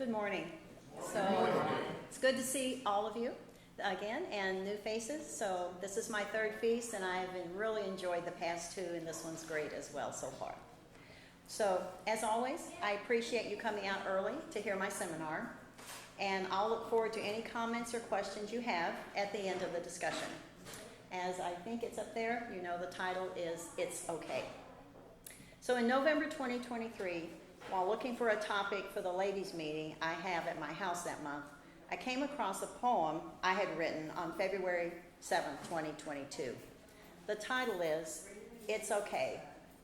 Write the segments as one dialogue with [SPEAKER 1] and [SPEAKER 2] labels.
[SPEAKER 1] Good morning. So it's good to see all of you again and new faces. So this is my third feast and I've really enjoyed the past two, and this one's great as well so far. So as always, I appreciate you coming out early to hear my seminar, and I'll look forward to any comments or questions you have at the end of the discussion. As I think it's up there, you know the title is It's Okay. So in November 2023, while looking for a topic for the ladies' meeting I have at my house that month, I came across a poem I had written on February 7th, 2022. The title is, It's Okay.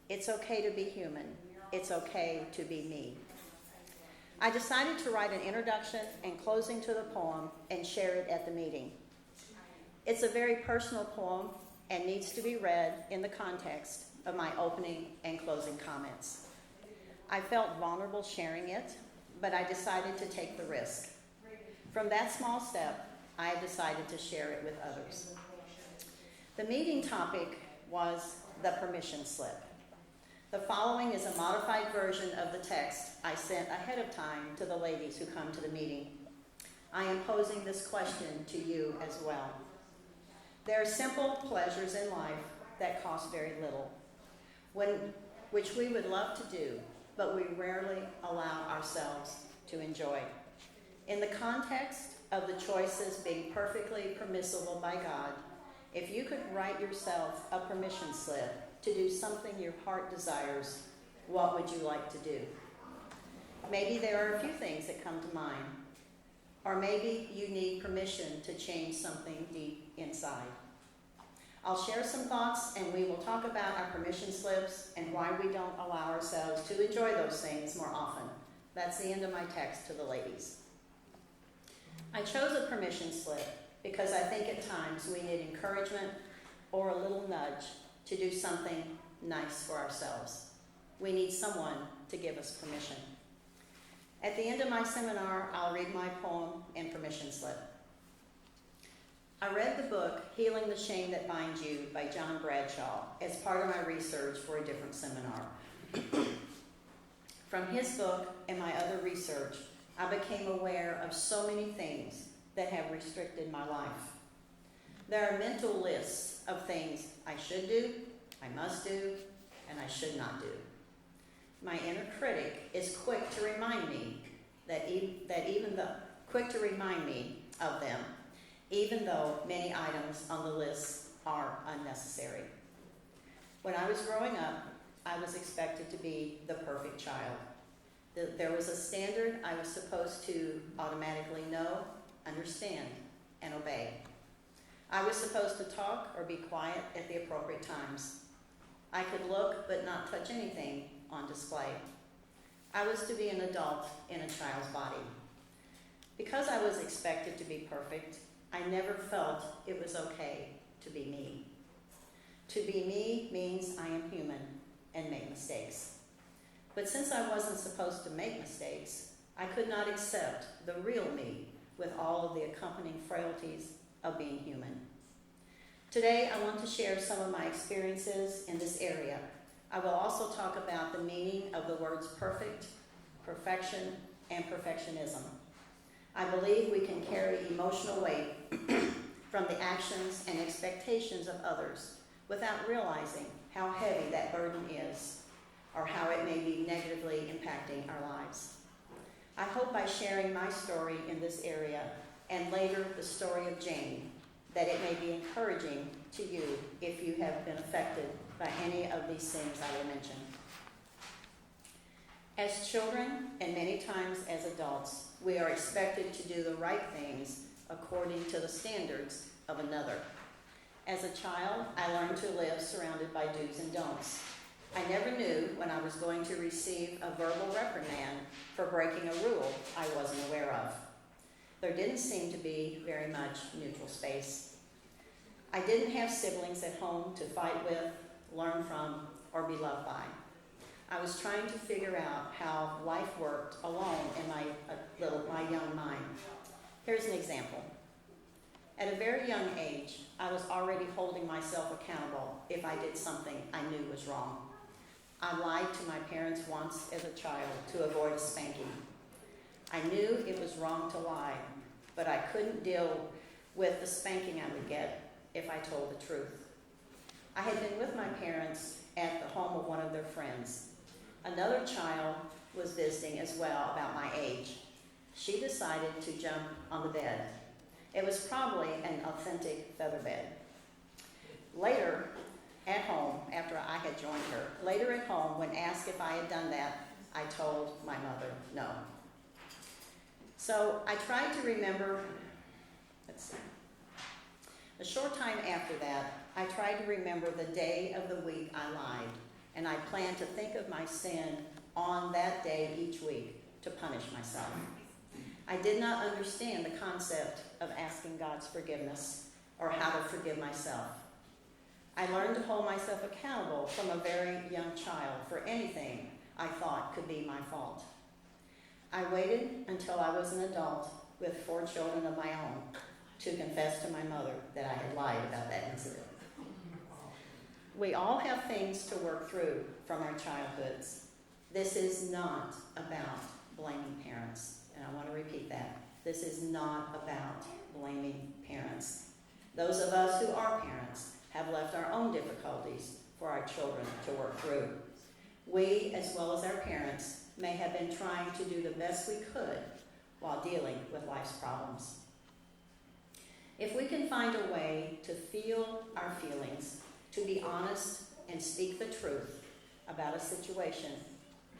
[SPEAKER 1] It's okay to be human. It's okay to be me. I decided to write an introduction and closing to the poem and share it at the meeting. It's a very personal poem and needs to be read in the context of my opening and closing comments. I felt vulnerable sharing it, but I decided to take the risk. From that small step, I have decided to share it with others. The meeting topic was the permission slip. The following is a modified version of the text I sent ahead of time to the ladies who come to the meeting. I am posing this question to you as well. There are simple pleasures in life that cost very little, which we would love to do, but we rarely allow ourselves to enjoy. In the context of the choices being perfectly permissible by God, if you could write yourself a permission slip to do something your heart desires, what would you like to do? Maybe there are a few things that come to mind, or maybe you need permission to change something deep inside. I'll share some thoughts and we will talk about our permission slips and why we don't allow ourselves to enjoy those things more often. That's the end of my text to the ladies. I chose a permission slip because I think at times we need encouragement or a little nudge to do something nice for ourselves. We need someone to give us permission. At the end of my seminar, I'll read my poem and permission slip. I read the book, Healing the Shame That Binds You by John Bradshaw as part of my research for a different seminar. From his book and my other research, I became aware of so many things that have restricted my life. There are mental lists of things I should do, I must do, and I should not do. My inner critic is quick to remind me of them, even though many items on the list are unnecessary. When I was growing up, I was expected to be the perfect child. There was a standard I was supposed to automatically know, understand, and obey. I was supposed to talk or be quiet at the appropriate times. I could look but not touch anything on display. I was to be an adult in a child's body. Because I was expected to be perfect, I never felt it was okay to be me. To be me means I am human and make mistakes. But since I wasn't supposed to make mistakes, I could not accept the real me with all of the accompanying frailties of being human. Today, I want to share some of my experiences in this area. I will also talk about the meaning of the words perfect, perfection, and perfectionism. I believe we can carry emotional weight from the actions and expectations of others without realizing how heavy that burden is or how it may be negatively impacting our lives. I hope by sharing my story in this area and later the story of Jane, that it may be encouraging to you if you have been affected by any of these things I will mention. As children, and many times as adults, we are expected to do the right things according to the standards of another. As a child, I learned to live surrounded by do's and don'ts. I never knew when I was going to receive a verbal reprimand for breaking a rule I wasn't aware of. There didn't seem to be very much neutral space. I didn't have siblings at home to fight with, learn from, or be loved by. I was trying to figure out how life worked alone in my young mind. Here's an example. At a very young age, I was already holding myself accountable if I did something I knew was wrong. I lied to my parents once as a child to avoid a spanking. I knew it was wrong to lie, but I couldn't deal with the spanking I would get if I told the truth. I had been with my parents at the home of one of their friends. Another child was visiting as well, about my age. She decided to jump on the bed. It was probably an authentic feather bed. Later at home, after I had joined her, later at home, when asked if I had done that, I told my mother no. So I tried to remember, a short time after that, I tried to remember the day of the week I lied, and I planned to think of my sin on that day each week to punish myself. I did not understand the concept of asking God's forgiveness or how to forgive myself. I learned to hold myself accountable from a very young child for anything I thought could be my fault. I waited until I was an adult with 4 children of my own to confess to my mother that I had lied about that incident. We all have things to work through from our childhoods. This is not about blaming parents, and I want to repeat that. This is not about blaming parents. Those of us who are parents have left our own difficulties for our children to work through. We, as well as our parents, may have been trying to do the best we could while dealing with life's problems. If we can find a way to feel our feelings, to be honest and speak the truth about a situation,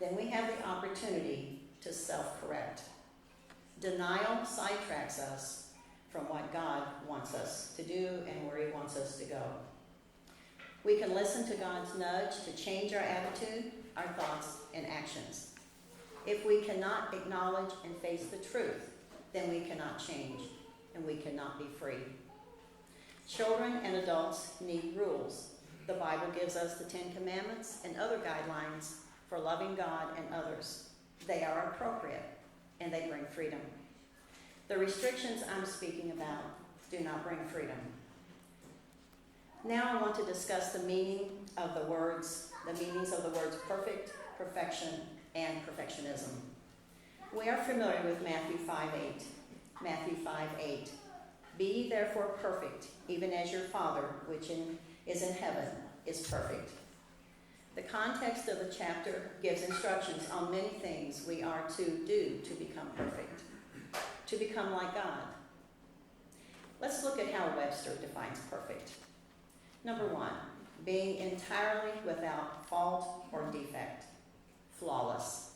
[SPEAKER 1] then we have the opportunity to self-correct. Denial sidetracks us from what God wants us to do and where He wants us to go. We can listen to God's nudge to change our attitude, our thoughts, and actions. If we cannot acknowledge and face the truth, then we cannot change and we cannot be free. Children and adults need rules. The Bible gives us the 10 Commandments and other guidelines for loving God and others. They are appropriate and they bring freedom. The restrictions I'm speaking about do not bring freedom. Now I want to discuss the meanings of the words perfect, perfection, and perfectionism. We are familiar with Matthew 5:8. Matthew 5:8. Be ye therefore perfect, even as your Father, which is in heaven, is perfect. The context of the chapter gives instructions on many things we are to do to become perfect, to become like God. Let's look at how Webster defines perfect. Number 1, being entirely without fault or defect, flawless.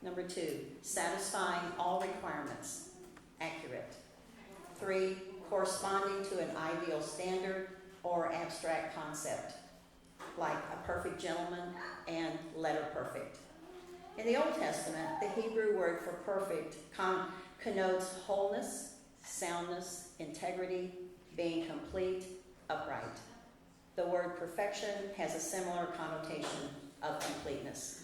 [SPEAKER 1] Number 2, satisfying all requirements, accurate. 3, corresponding to an ideal standard or abstract concept, like a perfect gentleman and letter perfect. In the Old Testament, the Hebrew word for perfect connotes wholeness, soundness, integrity, being complete, upright. The word perfection has a similar connotation of completeness.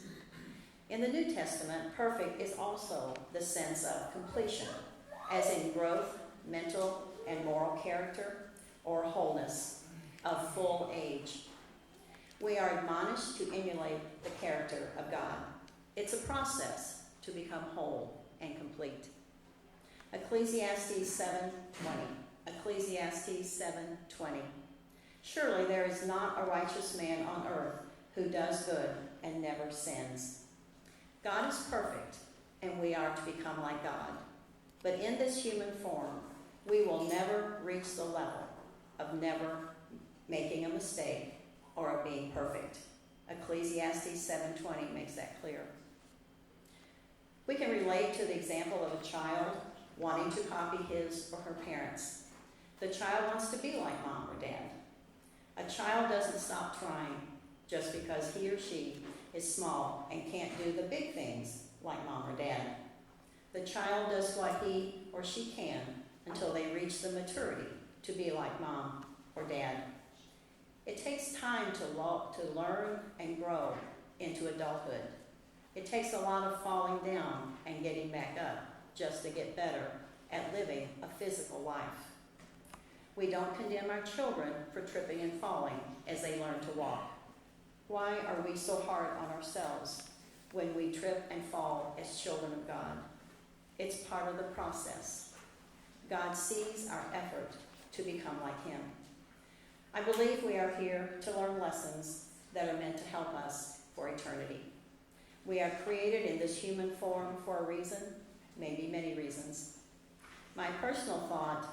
[SPEAKER 1] In the New Testament, perfect is also the sense of completion, as in growth, mental and moral character, or wholeness, of full age. We are admonished to emulate the character of God. It's a process to become whole and complete. Ecclesiastes 7:20. Ecclesiastes 7:20. Surely there is not a righteous man on earth who does good and never sins. God is perfect, and we are to become like God. But in this human form, we will never reach the level of never making a mistake or of being perfect. Ecclesiastes 7:20 makes that clear. We can relate to the example of a child wanting to copy his or her parents. The child wants to be like mom or dad. A child doesn't stop trying just because he or she is small and can't do the big things like mom or dad. The child does what he or she can until they reach the maturity to be like mom or dad. It takes time to learn and grow into adulthood. It takes a lot of falling down and getting back up just to get better at living a physical life. We don't condemn our children for tripping and falling as they learn to walk. Why are we so hard on ourselves when we trip and fall as children of God? It's part of the process. God sees our effort to become like him. I believe we are here to learn lessons that are meant to help us for eternity. We are created in this human form for a reason, maybe many reasons. My personal thought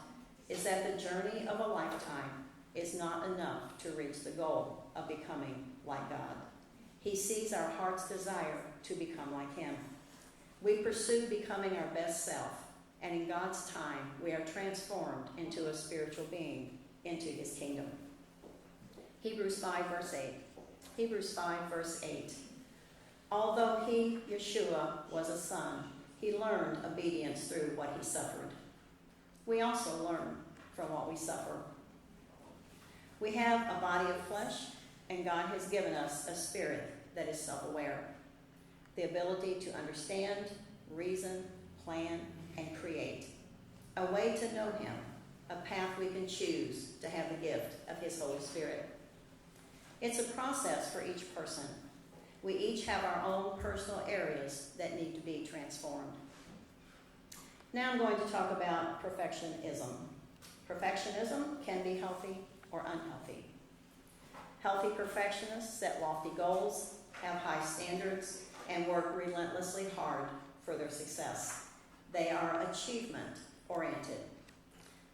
[SPEAKER 1] is that the journey of a lifetime is not enough to reach the goal of becoming like God. He sees our heart's desire to become like him. We pursue becoming our best self, and in God's time, we are transformed into a spiritual being, into his kingdom. Hebrews 5, verse 8. Hebrews 5, verse 8. Although he, Yeshua, was a son, he learned obedience through what he suffered. We also learn from what we suffer. We have a body of flesh, and God has given us a spirit that is self-aware. The ability to understand, reason, plan, and create. A way to know him, a path we can choose to have the gift of his Holy Spirit. It's a process for each person. We each have our own personal areas that need to be transformed. Now I'm going to talk about perfectionism. Perfectionism can be healthy or unhealthy. Healthy perfectionists set lofty goals, have high standards, and work relentlessly hard for their success. They are achievement-oriented.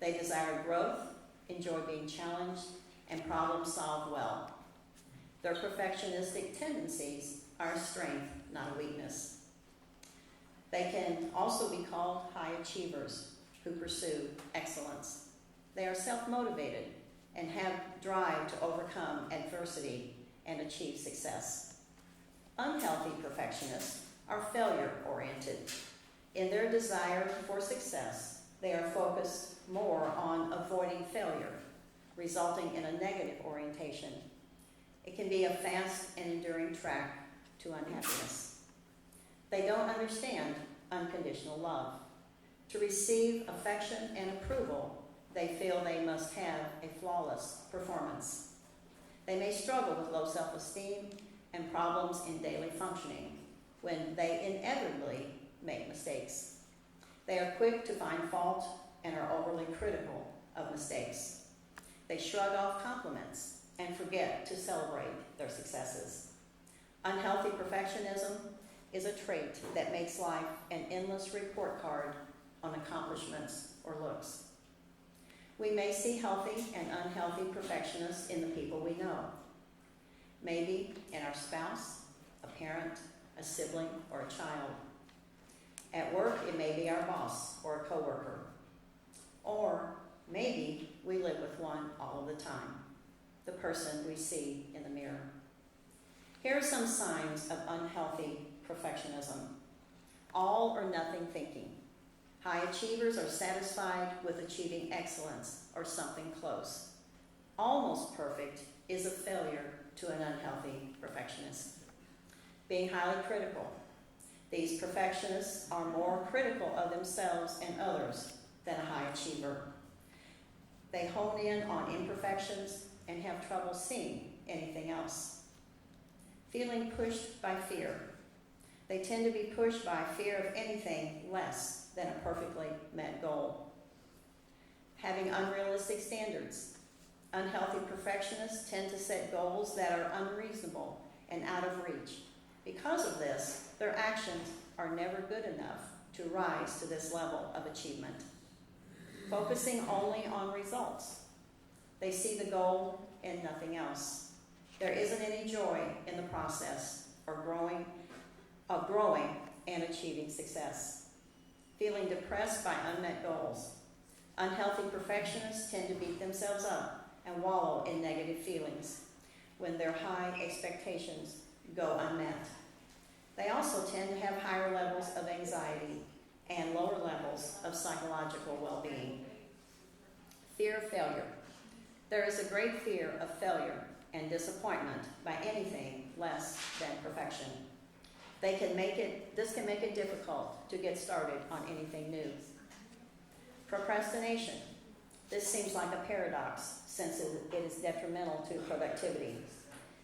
[SPEAKER 1] They desire growth, enjoy being challenged, and problem solve well. Their perfectionistic tendencies are a strength, not a weakness. They can also be called high achievers who pursue excellence. They are self-motivated and have drive to overcome adversity and achieve success. Unhealthy perfectionists are failure-oriented. In their desire for success, they are focused more on avoiding failure, resulting in a negative orientation. It can be a fast and enduring track to unhappiness. They don't understand unconditional love. To receive affection and approval, they feel they must have a flawless performance. They may struggle with low self-esteem and problems in daily functioning when they inevitably make mistakes. They are quick to find fault and are overly critical of mistakes. They shrug off compliments and forget to celebrate their successes. Unhealthy perfectionism is a trait that makes life an endless report card on accomplishments or looks. We may see healthy and unhealthy perfectionists in the people we know. Maybe in our spouse, a parent, a sibling, or a child. At work, it may be our boss or a coworker. Or maybe we live with one all of the time, the person we see in the mirror. Here are some signs of unhealthy perfectionism. All or nothing thinking. High achievers are satisfied with achieving excellence or something close. Almost perfect is a failure to an unhealthy perfectionist. Being highly critical. These perfectionists are more critical of themselves and others than a high achiever. They hone in on imperfections and have trouble seeing anything else. Feeling pushed by fear. They tend to be pushed by fear of anything less than a perfectly met goal. Having unrealistic standards. Unhealthy perfectionists tend to set goals that are unreasonable and out of reach. Because of this, their actions are never good enough to rise to this level of achievement. Focusing only on results. They see the goal and nothing else. There isn't any joy in the process of growing and achieving success. Feeling depressed by unmet goals. Unhealthy perfectionists tend to beat themselves up and wallow in negative feelings when their high expectations go unmet. They also tend to have higher levels of anxiety and lower levels of psychological well-being. Fear of failure. There is a great fear of failure and disappointment by anything less than perfection. This can make it difficult to get started on anything new. Procrastination. This seems like a paradox since it is detrimental to productivity.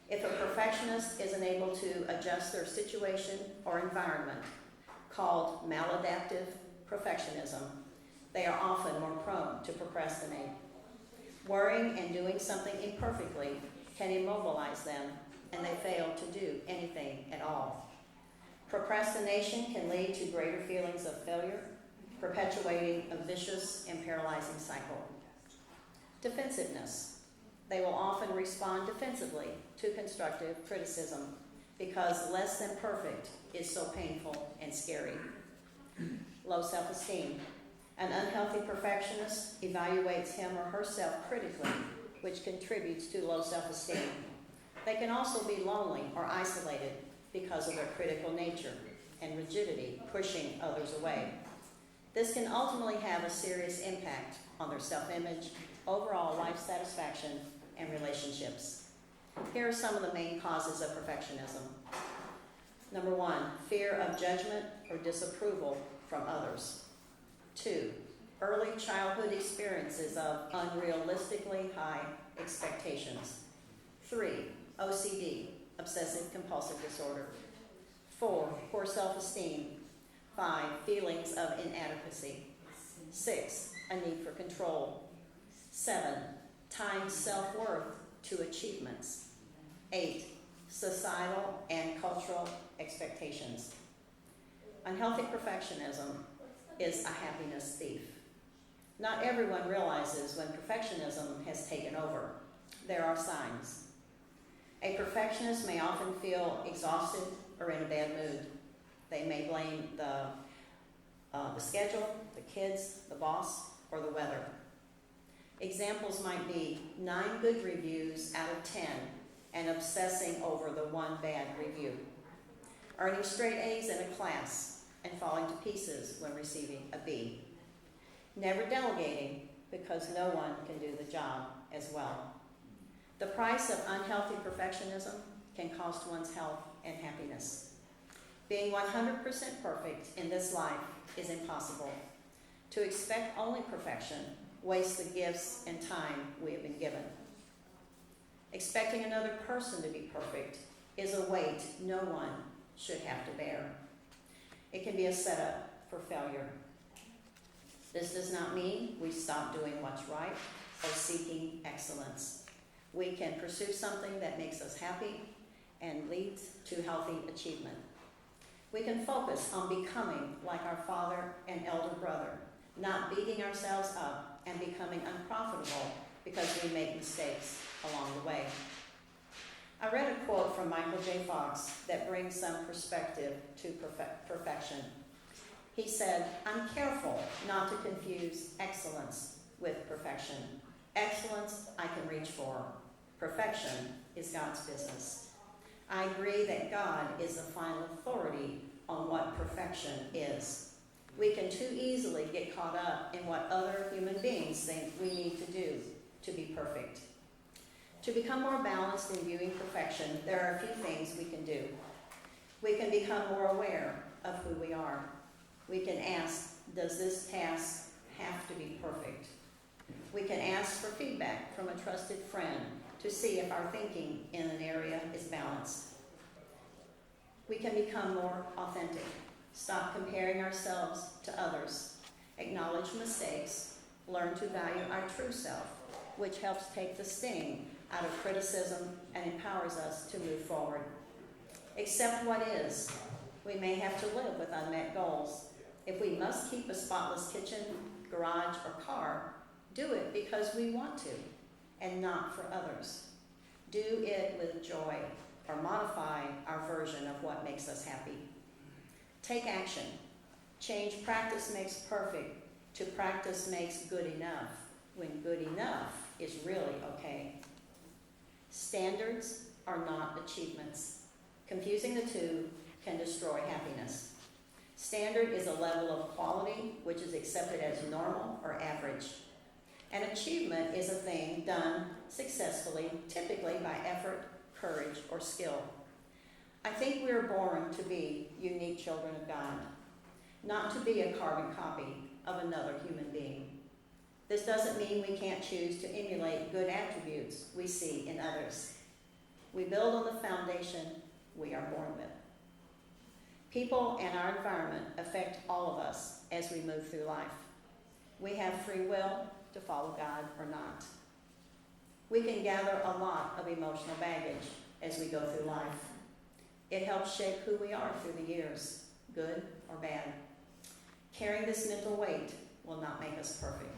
[SPEAKER 1] If a perfectionist isn't able to adjust their situation or environment, called maladaptive perfectionism, they are often more prone to procrastinate. Worrying and doing something imperfectly can immobilize them, and they fail to do anything at all. Procrastination can lead to greater feelings of failure, perpetuating a vicious and paralyzing cycle. Defensiveness. They will often respond defensively to constructive criticism because less than perfect is so painful and scary. Low self-esteem. An unhealthy perfectionist evaluates him or herself critically, which contributes to low self-esteem. They can also be lonely or isolated because of their critical nature and rigidity, pushing others away. This can ultimately have a serious impact on their self-image, overall life satisfaction, and relationships. Here are some of the main causes of perfectionism. Number 1, fear of judgment or disapproval from others. 2, early childhood experiences of unrealistically high expectations. 3, OCD, obsessive compulsive disorder. 4, poor self-esteem. 5, feelings of inadequacy. 6, a need for control. 7, tying self-worth to achievements. 8, societal and cultural expectations. Unhealthy perfectionism is a happiness thief. Not everyone realizes when perfectionism has taken over. There are signs. A perfectionist may often feel exhausted or in a bad mood. They may blame the schedule, the kids, the boss, or the weather. Examples might be 9 good reviews out of 10 and obsessing over the 1 bad review. Earning straight A's in a class and falling to pieces when receiving a B. Never delegating because no one can do the job as well. The price of unhealthy perfectionism can cost one's health and happiness. Being 100% perfect in this life is impossible. To expect only perfection wastes the gifts and time we have been given. Expecting another person to be perfect is a weight no one should have to bear. It can be a setup for failure. This does not mean we stop doing what's right or seeking excellence. We can pursue something that makes us happy and leads to healthy achievement. We can focus on becoming like our father and elder brother, not beating ourselves up and becoming unprofitable because we make mistakes along the way. I read a quote from Michael J. Fox that brings some perspective to perfection. He said, "I'm careful not to confuse excellence with perfection. Excellence I can reach for. Perfection is God's business." I agree that God is the final authority on what perfection is. We can too easily get caught up in what other human beings think we need to do to be perfect. To become more balanced in viewing perfection, there are a few things we can do. We can become more aware of who we are. We can ask, does this task have to be perfect? We can ask for feedback from a trusted friend to see if our thinking in an area is balanced. We can become more authentic. Stop comparing ourselves to others. Acknowledge mistakes. Learn to value our true self, which helps take the sting out of criticism and empowers us to move forward. Accept what is. We may have to live with unmet goals. If we must keep a spotless kitchen, garage, or car, do it because we want to and not for others. Do it with joy or modify our version of what makes us happy. Take action. Change practice makes perfect to practice makes good enough, when good enough is really okay. Standards are not achievements. Confusing the two can destroy happiness. Standard is a level of quality which is accepted as normal or average. An achievement is a thing done successfully, typically by effort, courage, or skill. I think we are born to be unique children of God, not to be a carbon copy of another human being. This doesn't mean we can't choose to emulate good attributes we see in others. We build on the foundation we are born with. People and our environment affect all of us as we move through life. We have free will to follow God or not. We can gather a lot of emotional baggage as we go through life. It helps shape who we are through the years, good or bad. Carrying this mental weight will not make us perfect.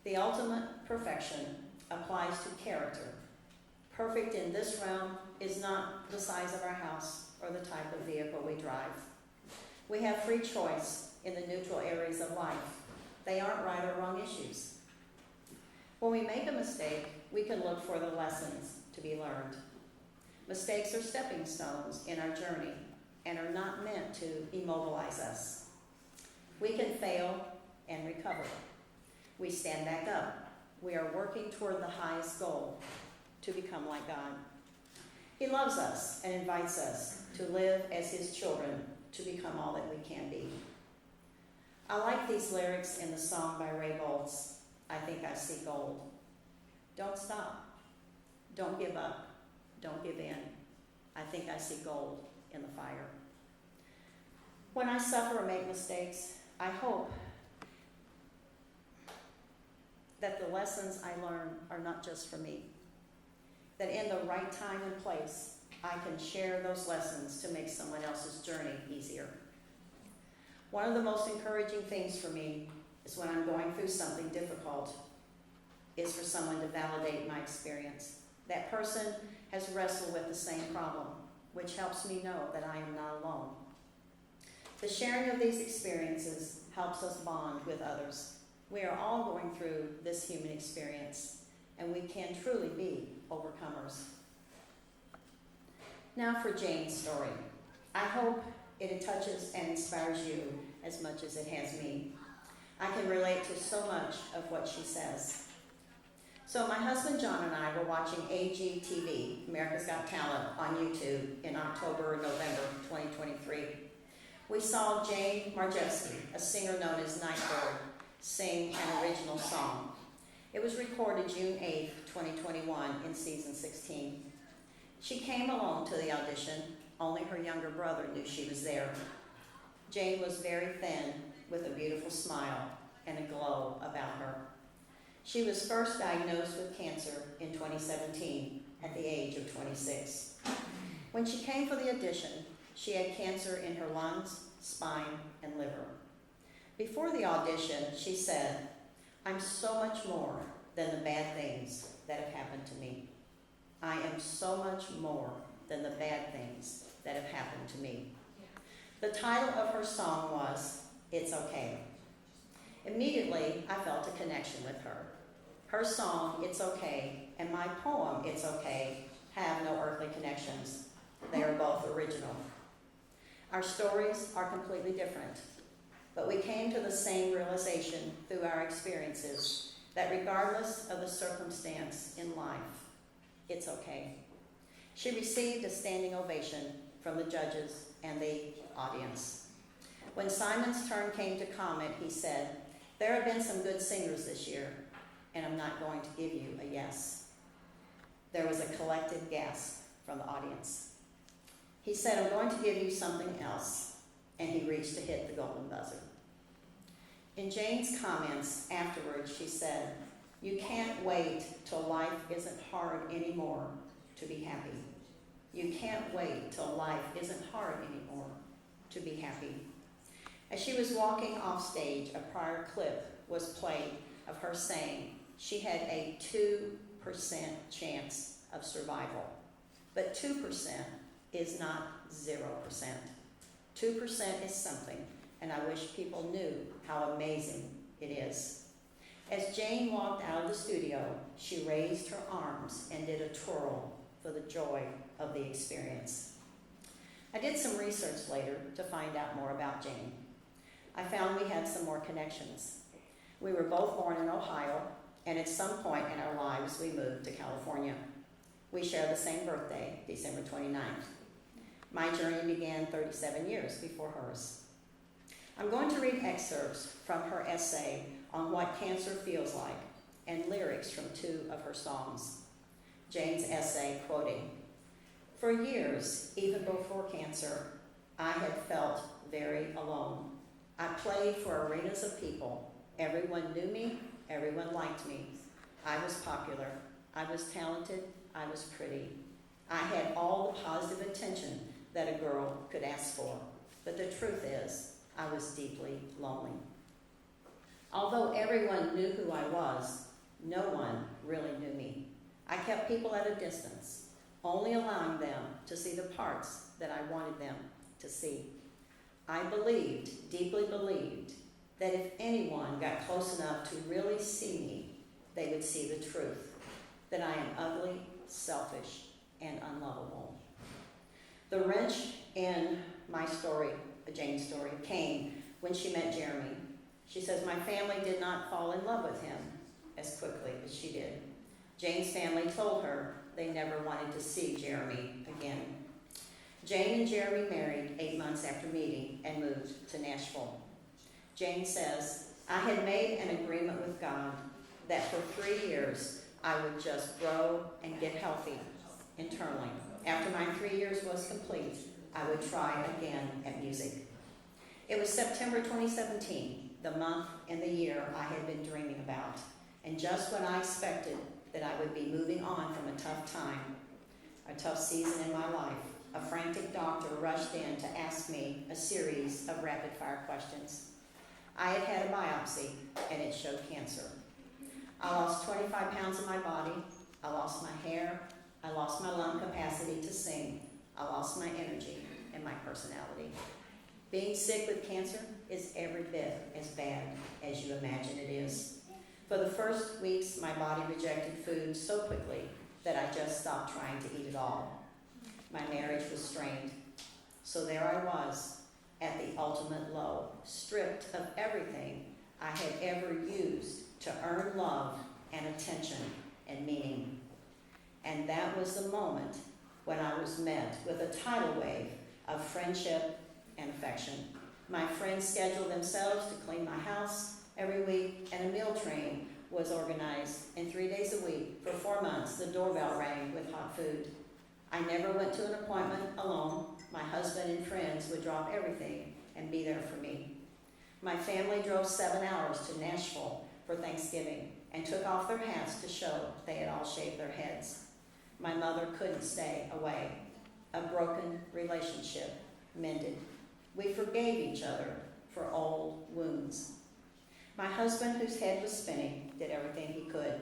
[SPEAKER 1] The ultimate perfection applies to character. Perfect in this realm is not the size of our house or the type of vehicle we drive. We have free choice in the neutral areas of life. They aren't right or wrong issues. When we make a mistake, we can look for the lessons to be learned. Mistakes are stepping stones in our journey and are not meant to immobilize us. We can fail and recover. We stand back up. We are working toward the highest goal, to become like God. He loves us and invites us to live as his children, to become all that we can be. I like these lyrics in the song by Ray Boltz, I Think I See Gold. Don't stop. Don't give up. Don't give in. I think I see gold in the fire. When I suffer or make mistakes, I hope that the lessons I learn are not just for me. That in the right time and place, I can share those lessons to make someone else's journey easier. One of the most encouraging things for me is when I'm going through something difficult, is for someone to validate my experience. That person has wrestled with the same problem, which helps me know that I am not alone. The sharing of these experiences helps us bond with others. We are all going through this human experience, and we can truly be overcomers. Now for Jane's story. I hope it touches and inspires you as much as it has me. I can relate to so much of what she says. So my husband John and I were watching AGTV, America's Got Talent, on YouTube in October or November 2023. We saw Jane Marjewski, a singer known as Nightbird, sing an original song. It was recorded June 8, 2021 in season 16. She came alone to the audition. Only her younger brother knew she was there. Jane was very thin with a beautiful smile and a glow about her. She was first diagnosed with cancer in 2017 at the age of 26. When she came for the audition, she had cancer in her lungs, spine, and liver. Before the audition, she said, "I'm so much more than the bad things that have happened to me. I am so much more than the bad things that have happened to me." The title of her song was, "It's Okay." Immediately, I felt a connection with her. Her song, "It's Okay," and my poem, "It's Okay," have no earthly connections. They are both original. Our stories are completely different, but we came to the same realization through our experiences that regardless of the circumstance in life, it's okay. She received a standing ovation from the judges and the audience. When Simon's turn came to comment, he said, "There have been some good singers this year, and I'm not going to give you a yes." There was a collective gasp from the audience. He said, "I'm going to give you something else," and he reached to hit the golden buzzer. In Jane's comments afterwards, she said, "You can't wait till life isn't hard anymore to be happy. You can't wait till life isn't hard anymore to be happy." As she was walking off stage, a prior clip was played of her saying she had a 2% chance of survival. But 2% is not 0%. 2% is something, and I wish people knew how amazing it is. As Jane walked out of the studio, she raised her arms and did a twirl for the joy of the experience. I did some research later to find out more about Jane. I found we had some more connections. We were both born in Ohio, and at some point in our lives, we moved to California. We share the same birthday, December 29th. My journey began 37 years before hers. I'm going to read excerpts from her essay on what cancer feels like and lyrics from 2 of her songs. Jane's essay, quoting, "For years, even before cancer, I had felt very alone. I played for arenas of people. Everyone knew me, everyone liked me. I was popular, I was talented, I was pretty. I had all the positive attention that a girl could ask for. But the truth is, I was deeply lonely. Although everyone knew who I was, no one really knew me. I kept people at a distance, only allowing them to see the parts that I wanted them to see. I believed, deeply believed, that if anyone got close enough to really see me, they would see the truth, that I am ugly, selfish, and unlovable. The wrench in my story, Jane's story, came when she met Jeremy. She says, my family did not fall in love with him as quickly as she did. Jane's family told her they never wanted to see Jeremy again. Jane and Jeremy married 8 months after meeting and moved to Nashville. Jane says, I had made an agreement with God that for 3 years I would just grow and get healthy internally. After my 3 years was complete, I would try again at music. It was September 2017, the month and the year I had been dreaming about, and just when I expected that I would be moving on from a tough time, a tough season in my life, a frantic doctor rushed in to ask me a series of rapid-fire questions. I had had a biopsy, and it showed cancer. I lost 25 pounds of my body. I lost my hair. I lost my lung capacity to sing. I lost my energy and my personality. Being sick with cancer is every bit as bad as you imagine it is. For the first weeks, my body rejected food so quickly that I just stopped trying to eat it all. My marriage was strained. So there I was, at the ultimate low, stripped of everything I had ever used to earn love and attention and meaning. And that was the moment when I was met with a tidal wave of friendship and affection. My friends scheduled themselves to clean my house every week, and a meal train was organized, and 3 days a week for 4 months the doorbell rang with hot food. I never went to an appointment alone. My husband and friends would drop everything and be there for me. My family drove 7 hours to Nashville for Thanksgiving and took off their hats to show they had all shaved their heads. My mother couldn't stay away. A broken relationship mended. We forgave each other for old wounds. My husband, whose head was spinning, did everything he could.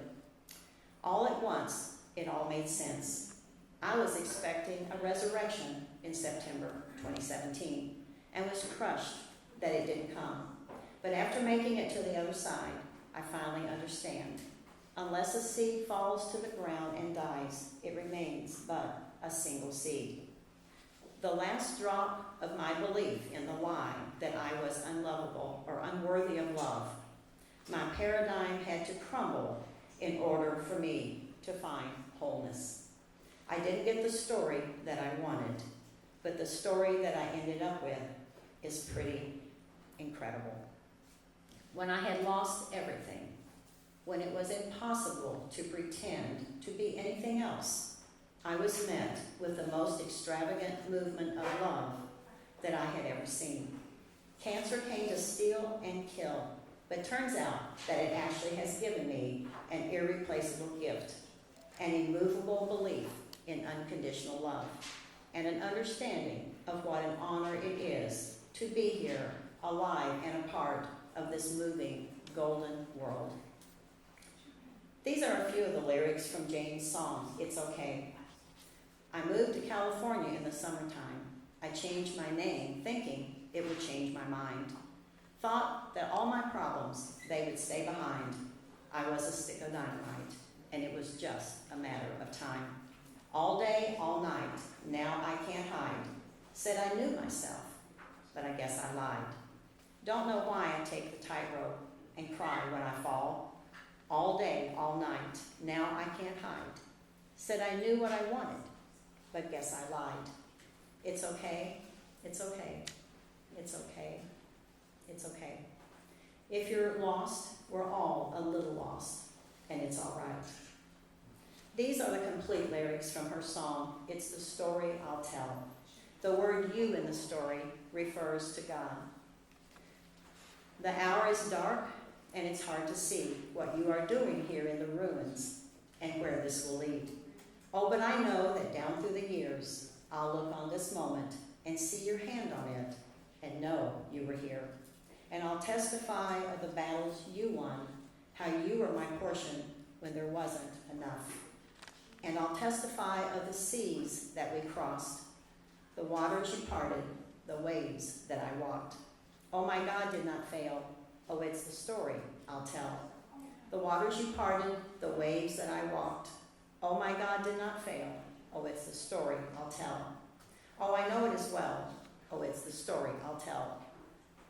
[SPEAKER 1] All at once, it all made sense. I was expecting a resurrection in September 2017 and was crushed that it didn't come. But after making it to the other side, I finally understand. Unless a seed falls to the ground and dies, it remains but a single seed. The last drop of my belief in the lie that I was unlovable or unworthy of love, my paradigm had to crumble in order for me to find wholeness. I didn't get the story that I wanted, but the story that I ended up with is pretty incredible. When I had lost everything, when it was impossible to pretend to be anything else, I was met with the most extravagant movement of love that I had ever seen. Cancer came to steal and kill, but turns out that it actually has given me an irreplaceable gift, an immovable belief in unconditional love, and an understanding of what an honor it is to be here, alive and a part of this moving golden world. These are a few of the lyrics from Jane's song, It's Okay. I moved to California in the summertime. I changed my name, thinking it would change my mind. Thought that all my problems, they would stay behind. I was a stick of dynamite, and it was just a matter of time. All day, all night, now I can't hide. Said I knew myself, but I guess I lied. Don't know why I take the tightrope and cry when I fall. All day, all night, now I can't hide. Said I knew what I wanted, but guess I lied. It's okay, it's okay, it's okay, it's okay. If you're lost, we're all a little lost, and it's all right. These are the complete lyrics from her song, It's the Story I'll Tell. The word you in the story refers to God. The hour is dark, and it's hard to see what you are doing here in the ruins and where this will lead. Oh, but I know that down through the years, I'll look on this moment and see your hand on it and know you were here. And I'll testify of the battles you won, how you were my portion when there wasn't enough. And I'll testify of the seas that we crossed, the waters you parted, the waves that I walked. Oh, my God did not fail. Oh, it's the story I'll tell. The waters you parted, the waves that I walked. Oh, my God did not fail. Oh, it's the story I'll tell. Oh, I know it as well. Oh, it's the story I'll tell.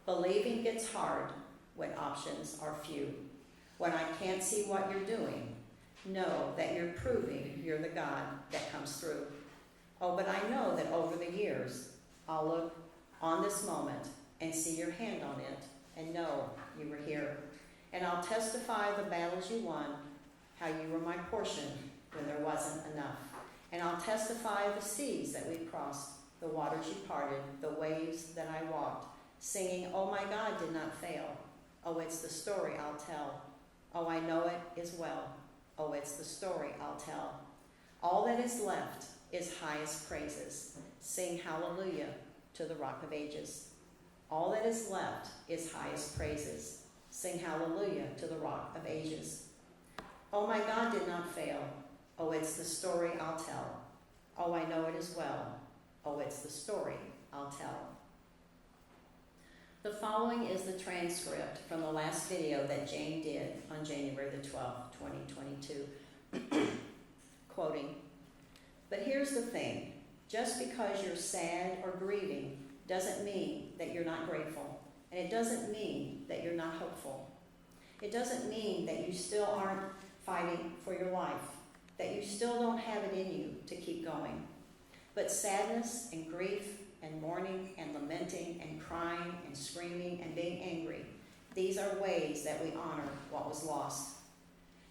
[SPEAKER 1] Believing gets hard when options are few. When I can't see what you're doing, know that you're proving you're the God that comes through. Oh, but I know that over the years, I'll look on this moment and see your hand on it and know you were here. And I'll testify the battles you won, how you were my portion when there wasn't enough. And I'll testify the seas that we crossed, the waters you parted, the waves that I walked, singing, oh, my God did not fail. Oh, it's the story I'll tell. Oh, I know it as well. Oh, it's the story I'll tell. All that is left is highest praises. Sing hallelujah to the Rock of Ages. All that is left is highest praises. Sing hallelujah to the Rock of Ages. Oh, my God did not fail. Oh, it's the story I'll tell. Oh, I know it as well. Oh, it's the story I'll tell. The following is the transcript from the last video that Jane did on January the 12th, 2022. Quoting, but here's the thing. Just because you're sad or grieving doesn't mean that you're not grateful. And it doesn't mean that you're not hopeful. It doesn't mean that you still aren't fighting for your life, that you still don't have it in you to keep going. But sadness and grief and mourning and lamenting and crying and screaming and being angry, these are ways that we honor what was lost.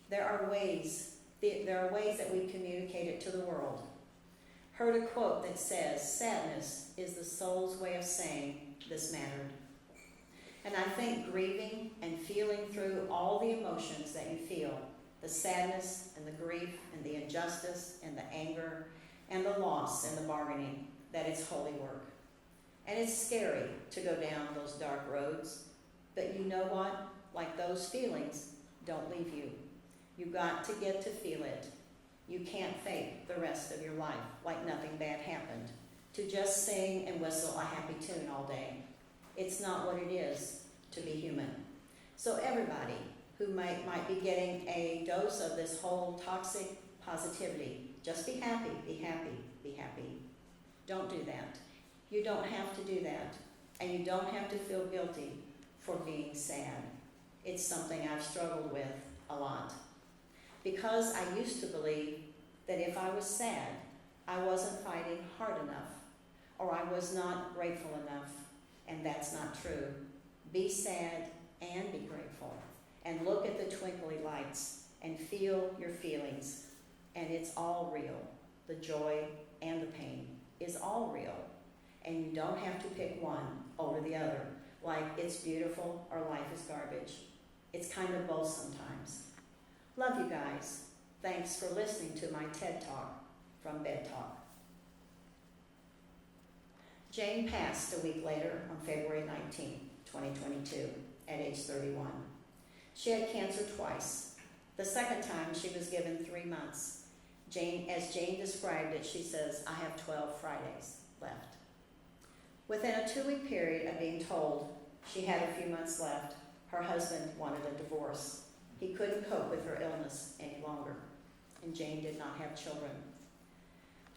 [SPEAKER 1] There are ways that we communicate it to the world. Heard a quote that says, sadness is the soul's way of saying this mattered. And I think grieving and feeling through all the emotions that you feel, the sadness and the grief and the injustice and the anger and the loss and the bargaining, that it's holy work. And it's scary to go down those dark roads, but you know what? Like those feelings don't leave you. You got to get to feel it. You can't fake the rest of your life like nothing bad happened, to just sing and whistle a happy tune all day. It's not what it is to be human. So everybody who might be getting a dose of this whole toxic positivity, just be happy, be happy, be happy. Don't do that. You don't have to do that. And you don't have to feel guilty for being sad. It's something I've struggled with a lot. Because I used to believe that if I was sad, I wasn't fighting hard enough, or I was not grateful enough, and that's not true. Be sad and be grateful, and look at the twinkly lights and feel your feelings, and it's all real. The joy and the pain is all real, and you don't have to pick one over the other, like it's beautiful or life is garbage. It's kind of both sometimes. Love you guys. Thanks for listening to my TED Talk from Bed Talk. Jane passed a week later on February 19, 2022, at age 31. She had cancer twice. The second time she was given 3 months. As Jane described it, she says, I have 12 Fridays left. Within a 2-week period of being told she had a few months left, her husband wanted a divorce. He couldn't cope with her illness any longer, and Jane did not have children.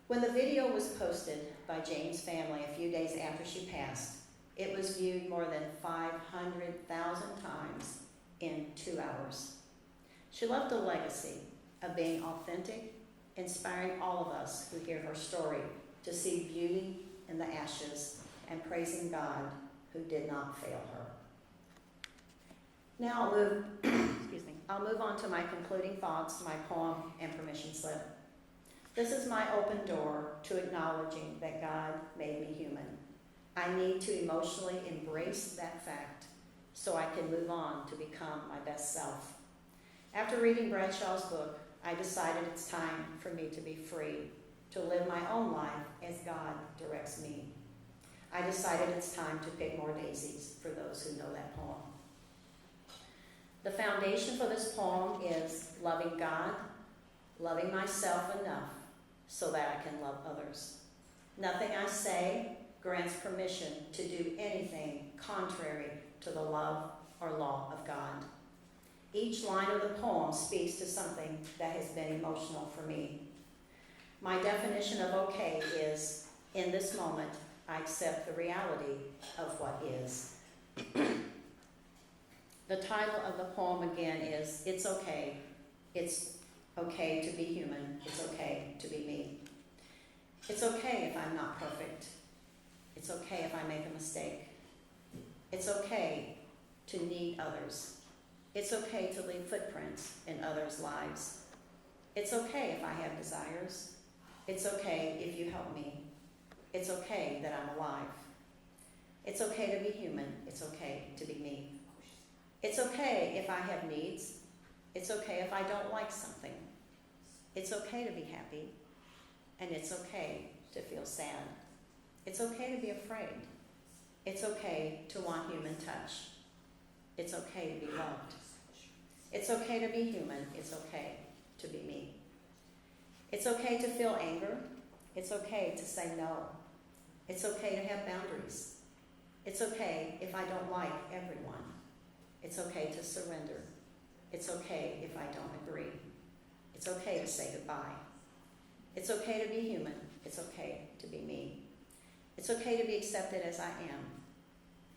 [SPEAKER 1] When the video was posted by Jane's family a few days after she passed, it was viewed more than 500,000 times in 2 hours. She left a legacy of being authentic, inspiring all of us who hear her story to see beauty in the ashes and praising God who did not fail her. Now I'll move on to my concluding thoughts, my poem, and permission slip. This is my open door to acknowledging that God made me human. I need to emotionally embrace that fact so I can move on to become my best self. After reading Bradshaw's book, I decided it's time for me to be free, to live my own life as God directs me. I decided it's time to pick more daisies, for those who know that poem. The foundation for this poem is loving God, loving myself enough so that I can love others. Nothing I say grants permission to do anything contrary to the love or law of God. Each line of the poem speaks to something that has been emotional for me. My definition of okay is, in this moment, I accept the reality of what is. The title of the poem again is It's Okay. It's okay to be human. It's okay to be me. It's okay if I'm not perfect. It's okay if I make a mistake. It's okay to need others. It's okay to leave footprints in others' lives. It's okay if I have desires. It's okay if you help me. It's okay that I'm alive. It's okay to be human. It's okay to be me. It's okay if I have needs. It's okay if I don't like something. It's okay to be happy. And it's okay to feel sad. It's okay to be afraid. It's okay to want human touch. It's okay to be loved. It's okay to be human. It's okay to be me. It's okay to feel anger. It's okay to say no. It's okay to have boundaries. It's okay if I don't like everyone. It's okay to surrender. It's okay if I don't agree. It's okay to say goodbye. It's okay to be human. It's okay to be me. It's okay to be accepted as I am.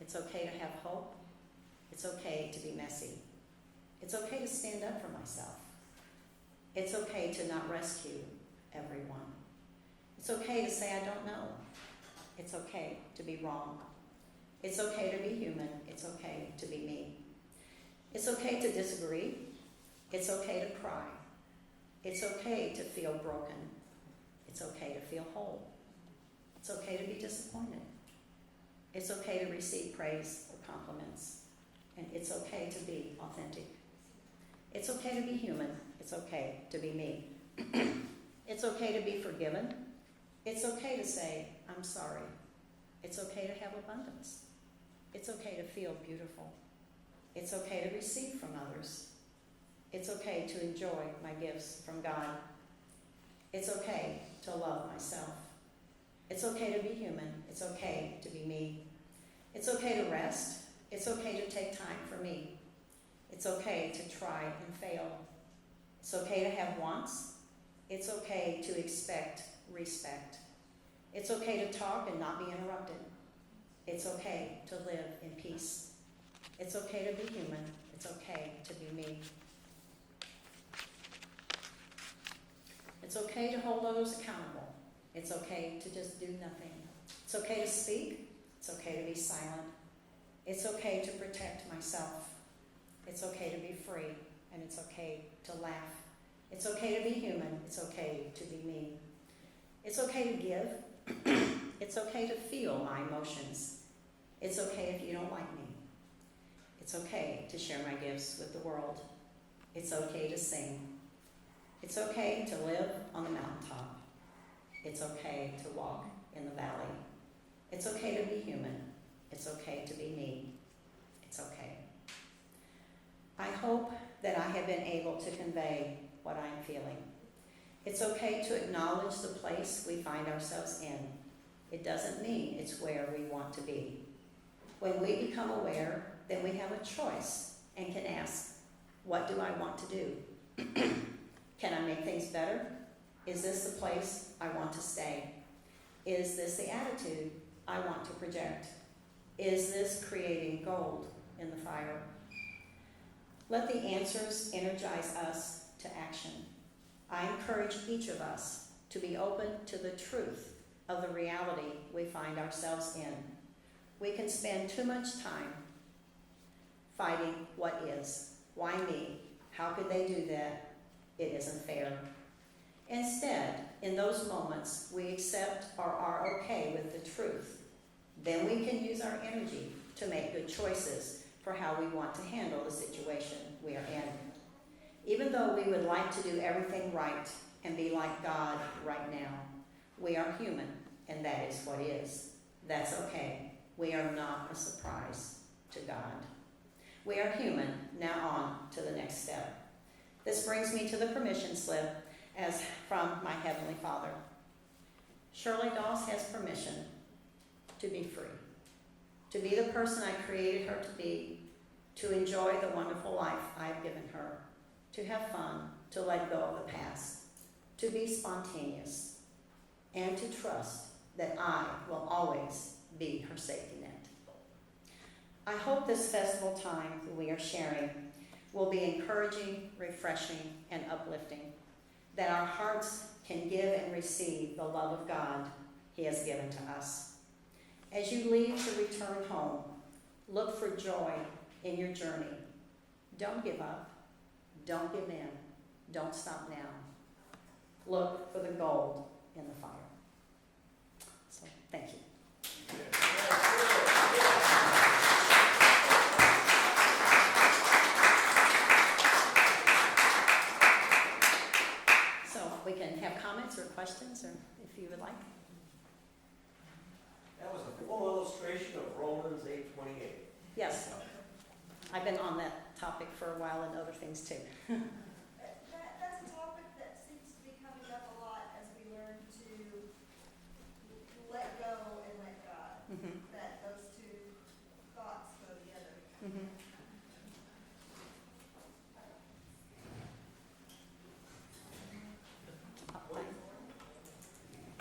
[SPEAKER 1] It's okay to have hope. It's okay to be messy. It's okay to stand up for myself. It's okay to not rescue everyone. It's okay to say I don't know. It's okay to be wrong. It's okay to be human. It's okay to be me. It's okay to disagree. It's okay to cry. It's okay to feel broken. It's okay to feel whole. It's okay to be disappointed. It's okay to receive praise or compliments. And it's okay to be authentic. It's okay to be human. It's okay to be me. It's okay to be forgiven. It's okay to say, I'm sorry. It's okay to have abundance. It's okay to feel beautiful. It's okay to receive from others. It's okay to enjoy my gifts from God. It's okay to love myself. It's okay to be human. It's okay to be me. It's okay to rest. It's okay to take time for me. It's okay to try and fail. It's okay to have wants. It's okay to expect respect. It's okay to talk and not be interrupted. It's okay to live in peace. It's okay to be human. It's okay to be me. It's okay to hold others accountable. It's okay to just do nothing. It's okay to speak. It's okay to be silent. It's okay to protect myself. It's okay to be free, and it's okay to laugh. It's okay to be human. It's okay to be me. It's okay to give. It's okay to feel my emotions. It's okay if you don't like me. It's okay to share my gifts with the world. It's okay to sing. It's okay to live on the mountaintop. It's okay to walk in the valley. It's okay to be human. It's okay to be me. It's okay. I hope that I have been able to convey what I'm feeling. It's okay to acknowledge the place we find ourselves in. It doesn't mean it's where we want to be. When we become aware, then we have a choice and can ask, what do I want to do? Can I make things better? Is this the place I want to stay? Is this the attitude I want to project? Is this creating gold in the fire? Let the answers energize us to action. I encourage each of us to be open to the truth of the reality we find ourselves in. We can spend too much time fighting what is. Why me? How could they do that? It isn't fair. Instead, in those moments, we accept or are okay with the truth. Then we can use our energy to make good choices for how we want to handle the situation we are in. Even though we would like to do everything right and be like God right now, we are human, and that is what is. That's okay. We are not a surprise to God. We are human. Now on to the next step. This brings me to the permission slip as from my Heavenly Father. Shirley Doss has permission to be free, to be the person I created her to be, to enjoy the wonderful life I've given her, to have fun, to let go of the past, to be spontaneous, and to trust that I will always be her safety net. I hope this festival time that we are sharing will be encouraging, refreshing, and uplifting, that our hearts can give and receive the love of God He has given to us. As you leave to return home, look for joy in your journey. Don't give up. Don't give in. Don't stop now. Look for the gold in the fire. So, thank you. So, we can have comments or questions, or if you would like.
[SPEAKER 2] That was a full illustration of Romans 8:28.
[SPEAKER 1] Yes. I've been on that topic for a while and other things too.
[SPEAKER 3] That's a topic that seems to be coming up a lot as we learn to let go and let God.
[SPEAKER 1] Mm-hmm.
[SPEAKER 3] That those two thoughts go together.
[SPEAKER 1] Mm-hmm.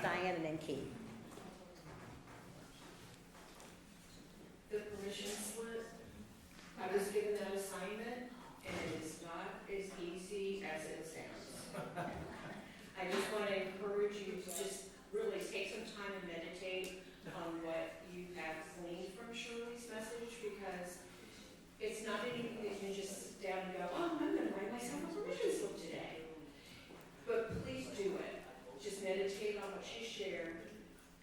[SPEAKER 1] Diane and then Keith.
[SPEAKER 4] The permission slip, I was given that assignment, and it is not as easy as it sounds. I just want to encourage you to just really take some time and meditate on what you have gleaned from Shirley's message, because it's not anything that you can just sit down and go, oh, I'm going to write myself a permission slip today. But please do it. Just meditate on what she shared.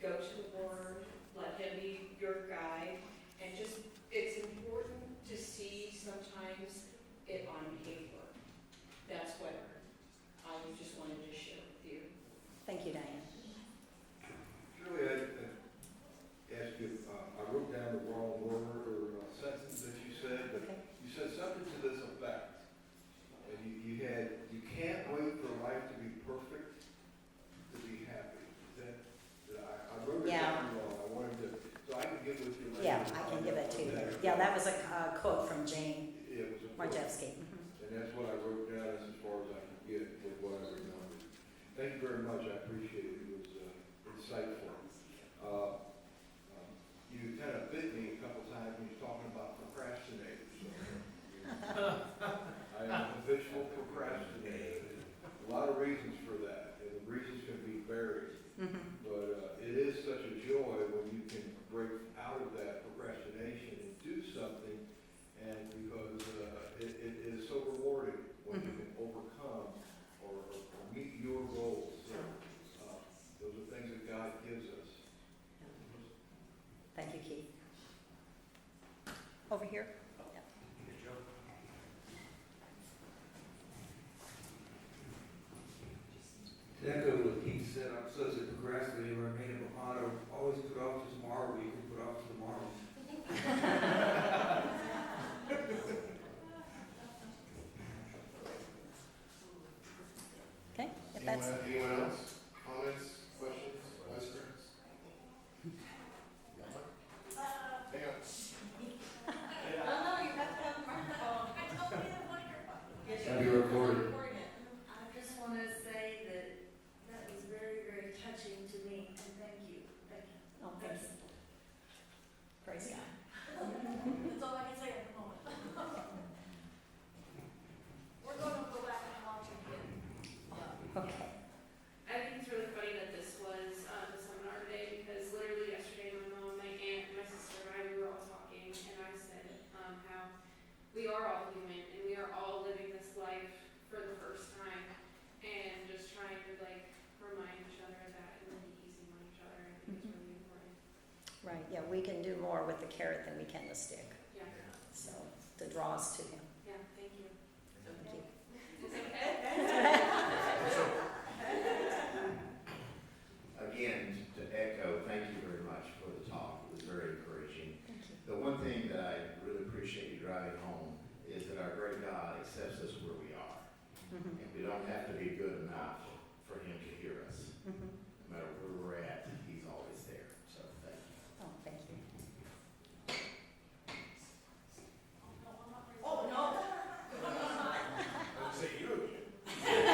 [SPEAKER 4] Go to the Word. Let Him be your guide. And just, it's important to see sometimes it on paper. That's what I just wanted to share with you.
[SPEAKER 1] Thank you, Diane.
[SPEAKER 5] Shirley, I asked you, I wrote down the wrong word or sentence that you said, but
[SPEAKER 1] Okay.
[SPEAKER 5] you said something to this effect. And you can't wait for life to be perfect to be happy. I wrote it
[SPEAKER 1] Yeah.
[SPEAKER 5] down wrong. I wanted to, so I can give it to you later.
[SPEAKER 1] Yeah, I can give it to you. Yeah, that was a quote from Jane
[SPEAKER 5] It was a quote.
[SPEAKER 1] Marjewski. Mm-hmm.
[SPEAKER 5] And that's what I wrote down as far as I can get with what I remembered. Thank you very much. I appreciate it. It was insightful. You kind of bit me a couple times when you were talking about procrastinators. I am a habitual procrastinator. A lot of reasons for that, and the reasons can be varied.
[SPEAKER 1] Mm-hmm.
[SPEAKER 5] But it is such a joy when you can break out of that procrastination and do something, and because it is so rewarding when you can overcome or meet your goals. So, those are things that God gives us.
[SPEAKER 1] Thank you, Keith. Over here. Yeah.
[SPEAKER 6] To echo what Keith said, I'm such a procrastinator. I made a motto, always put off to tomorrow what you can put off to tomorrow.
[SPEAKER 1] Okay, if that's,
[SPEAKER 7] Anyone else? Comments, questions, questions? Hang on.
[SPEAKER 3] Oh, no, you have to have a microphone. I told you the microphone.
[SPEAKER 6] It'll be recorded.
[SPEAKER 8] I just want to say that was very, very touching to me, and thank you. Thank you.
[SPEAKER 1] oh, thank you. Praise God.
[SPEAKER 3] That's all I can say at the moment. We're going to go back and watch it again.
[SPEAKER 1] Okay.
[SPEAKER 4] I think it's really funny that this was the seminar today, because literally yesterday my mom, my aunt, my sister, and I, we were all talking, and I said how we are all human, and we are all living this life for the first time, and just trying to like
[SPEAKER 1] Right, yeah, we can do more with the carrot than we can the stick,
[SPEAKER 4] Yeah,
[SPEAKER 1] so, to draw us to him.
[SPEAKER 4] yeah, thank you.
[SPEAKER 1] Thank you.
[SPEAKER 9] Again, to echo, thank you very much for the talk. It was very encouraging. The one thing that I really appreciate you driving home is that our great God accepts us where we are.
[SPEAKER 1] Mhm.
[SPEAKER 9] And we don't have to be good enough for him to hear us.
[SPEAKER 1] Mhm.
[SPEAKER 9] No matter where we're at, he's always there. So thank you.
[SPEAKER 1] Oh, thank you.
[SPEAKER 3] Oh, no.
[SPEAKER 7] I'd say you again.
[SPEAKER 3] I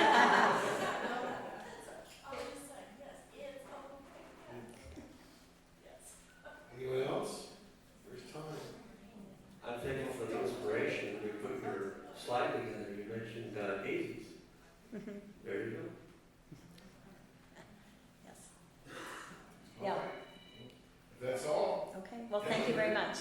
[SPEAKER 3] was just saying, yes, it's okay. Yes.
[SPEAKER 7] Anyone else? First time.
[SPEAKER 2] I'm thankful for the inspiration. We put your slide together. You mentioned 80s.
[SPEAKER 1] Mhm.
[SPEAKER 2] There you go.
[SPEAKER 1] Yes,
[SPEAKER 7] All
[SPEAKER 1] Yeah.
[SPEAKER 7] right. If that's all,
[SPEAKER 1] okay, well, thank you very much.